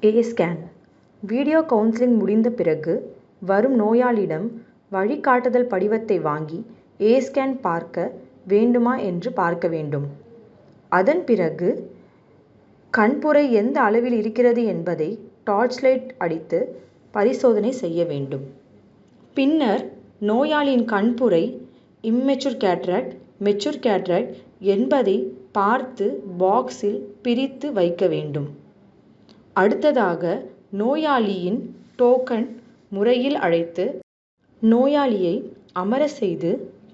A-Scan video counselling முடிந்த பிறகு வரும் நோயாளியிடம் வழிகாட்டுதல் படிவத்தை வாங்கி A-Scan பார்க்க வேண்டுமா என்று பார்க்க வேண்டும். அதன் பிறகு கண்புரை எந்த அளவில் இருக்கிறது என்பதை டார்ச் லைட் அடித்து பரிசோதனை செய்ய வேண்டும். பின்னர் நோயாளியின் கண்புரை இம்மெச்சூர் கேட்ராக்ட், மெச்சூர் கேட்ராக்ட் என்பதை பார்த்து பாக்ஸில் பிரித்து வைக்க வேண்டும். அடுத்ததாக நோயாளியின் டோக்கன் முறையில் அழைத்து நோயாளியை அமர செய்து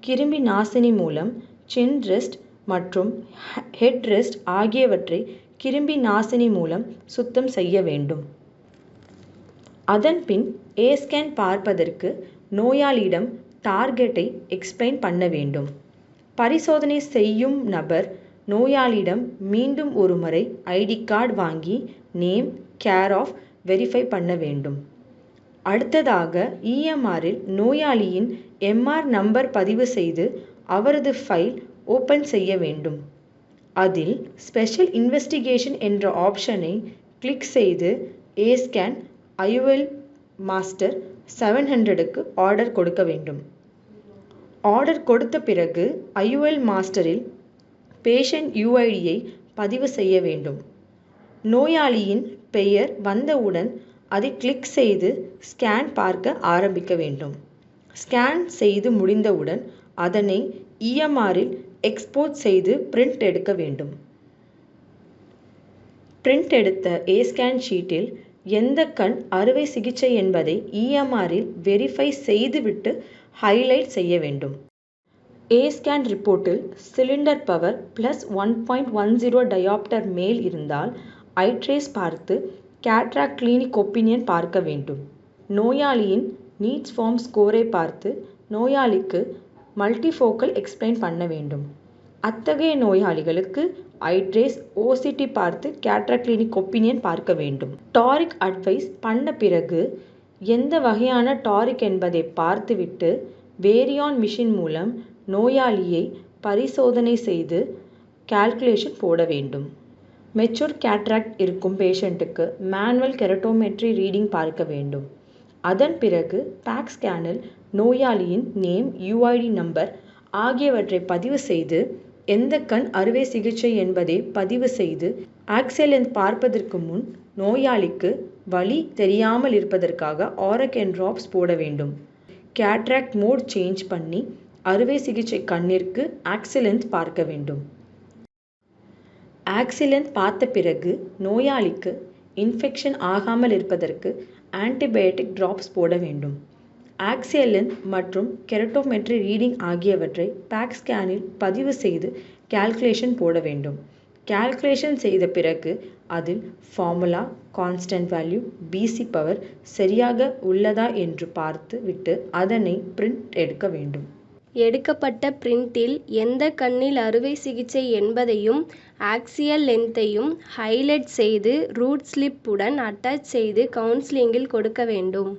கிருமி நாசினி மூலம் சின் ரெஸ்ட் மற்றும் ஹெட் ரெஸ்ட் ஆகியவற்றை கிருமி நாசினி மூலம் சுத்தம் செய்ய வேண்டும். அதன்பின் A-Scan பார்ப்பதற்கு நோயாளியிடம் டார்கெட்டை எக்ஸ்பிளைன் பண்ண வேண்டும். பரிசோதனை செய்யும் நபர் நோயாளியிடம் மீண்டும் ஒருமுறை ஐடி கார்டு வாங்கி நேம், கேர் ஆஃப் வெரிஃபை பண்ண வேண்டும். அடுத்ததாக EMRல் நோயாளியின் MR நம்பர் பதிவு செய்து அவரது ஃபைல் ஓபன் செய்ய வேண்டும். அதில் ஸ்பெஷல் இன்வெஸ்டிகேஷன் என்ற ஆப்ஷனை கிளிக் செய்து A-Scan IOL மாஸ்டர் 700க்கு ஆர்டர் கொடுக்க வேண்டும். ஆர்டர் கொடுத்த பிறகு IOL மாஸ்டரில் பேஷண்ட் UIDயை பதிவு செய்ய வேண்டும். நோயாளியின் பெயர் வந்தவுடன் அதை கிளிக் செய்து ஸ்கேன் பார்க்க ஆரம்பிக்க வேண்டும். ஸ்கேன் செய்து முடிந்தவுடன் அதனை EMRல் எக்ஸ்போர்ட் செய்து பிரிண்ட் எடுக்க வேண்டும். பிரிண்ட் எடுத்த A-Scan ஷீட்டில் எந்த கண் அறுவை சிகிச்சை என்பதை EMRல் வெரிஃபை செய்துவிட்டு ஹைலைட் செய்ய வேண்டும். A-Scan ரிப்போர்ட்டில் சிலிண்டர் பவர் +1.10 டயாப்டர் மேல் இருந்தால் ஐ ட்ரேஸ் பார்த்து கேட்ராக்ட் கிளினிக் ஒப்பீனியன் பார்க்க வேண்டும். நோயாளியின் நீட்ஸ் ஃபார்ம் ஸ்கோரை பார்த்து நோயாளிக்கு மல்டிஃபோக்கல் எக்ஸ்பிளைன் பண்ண வேண்டும். அத்தகைய நோயாளிகளுக்கு ஐ ட்ரேஸ் OCT பார்த்து கேட்ராக்ட் கிளினிக் ஒப்பீனியன் பார்க்க வேண்டும். டாரிக் அட்வைஸ் பண்ண பிறகு எந்த வகையான டாரிக் என்பதை பார்த்துவிட்டு வேரியான் மிஷின் மூலம் நோயாளியை பரிசோதனை செய்து கால்குலேஷன் போட வேண்டும். மெச்சூர் கேட்ராக்ட் இருக்கும் பேஷண்ட்டுக்கு மேனுவல் கெரட்டோமெட்ரி ரீடிங் பார்க்க வேண்டும். அதன் பிறகு பேக் ஸ்கேனில் நோயாளியின் நேம், UID நம்பர் ஆகியவற்றை பதிவு செய்து எந்த கண் அறுவை சிகிச்சை என்பதை பதிவு செய்து ஆக்சியல் லென்ஸ் பார்ப்பதற்கு முன் நோயாளிக்கு வலி தெரியாமல் இருப்பதற்காக ஆரக்கன் டிராப்ஸ் போட வேண்டும். கேட்ராக்ட் மோட் சேஞ்ச் பண்ணி அறுவை சிகிச்சை கண்ணிற்கு ஆக்சியல் லென்ஸ் பார்க்க வேண்டும். ஆக்சியல் லென்ஸ் பார்த்த பிறகு நோயாளிக்கு இன்ஃபெக்ஷன் ஆகாமல் இருப்பதற்கு ஆன்டிபயோட்டிக் டிராப்ஸ் போட வேண்டும். ஆக்சியல் லென்ஸ் மற்றும் கெரட்டோமெட்ரி ரீடிங் ஆகியவற்றை பேக் ஸ்கேனில் பதிவு செய்து கால்குலேஷன் போட வேண்டும். கால்குலேஷன் செய்த பிறகு அதில் formula, constant value, BC power சரியாக உள்ளதா என்று பார்த்து விட்டு அதனை பிரிண்ட் எடுக்க வேண்டும். எடுக்கப்பட்ட பிரிண்டில் எந்த கண்ணில் அறுவை சிகிச்சை என்பதையும் ஆக்சியல் லென்த்தையும் ஹைலைட் செய்து ரூட் ஸ்லிப் உடன் அட்டாச் செய்து கவுன்சிலிங்கில் கொடுக்க வேண்டும்.